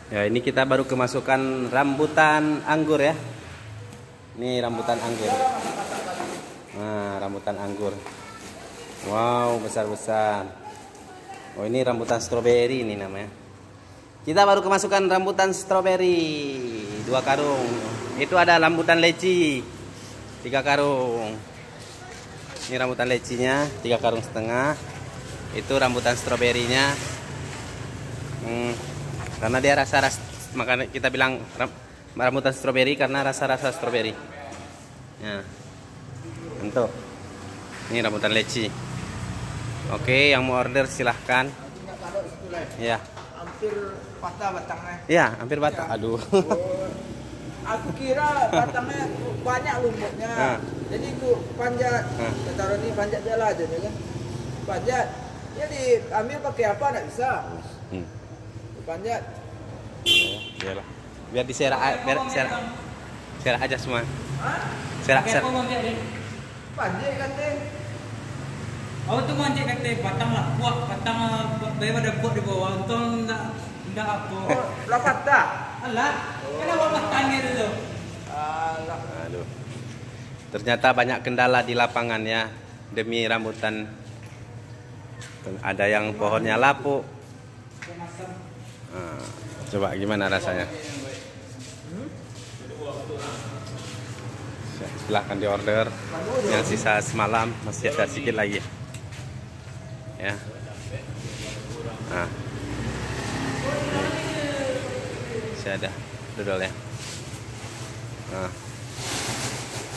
Ya, ini kita baru kemasukan rambutan anggur ya. Ini rambutan anggur. Nah, rambutan anggur. Wow, besar-besar. Oh, ini rambutan stroberi ini namanya. Kita baru kemasukan rambutan stroberi 2 karung. Itu ada rambutan leci 3 karung. Ini rambutan lecinya 3,5 karung. Itu rambutan stroberinya. Karena dia rasa-rasa, makanya kita bilang rambutan stroberi karena rasa-rasa stroberi. Ya. Untuk ini rambutan leci. Oke, yang mau order silahkan. Ya. Hampir patah batangnya. Ya, hampir patah. Aduh. Aku kira batangnya banyak lumutnya. Jadi ku panjat. Taruh ini panjat dia lah aja kan. Panjat. Ya diambil pakai apa enggak bisa. Panjat. Iyalah. Biar diserak aja semua. Serak. Panjat kan deh. Oh tuh mancing kata batang lah, buat batang bayar ada buat di bawah, untung enggak apa. Oh, lah patah. Alah, kenapa batangnya dulu? Alah. Aduh. Ternyata banyak kendala di lapangan ya demi rambutan. Ada yang pohonnya lapuk. Nah, coba gimana rasanya? Silahkan diorder. Yang sisa semalam masih ada sedikit lagi. Ya. Nah. Masih ada dodol ya. Nah.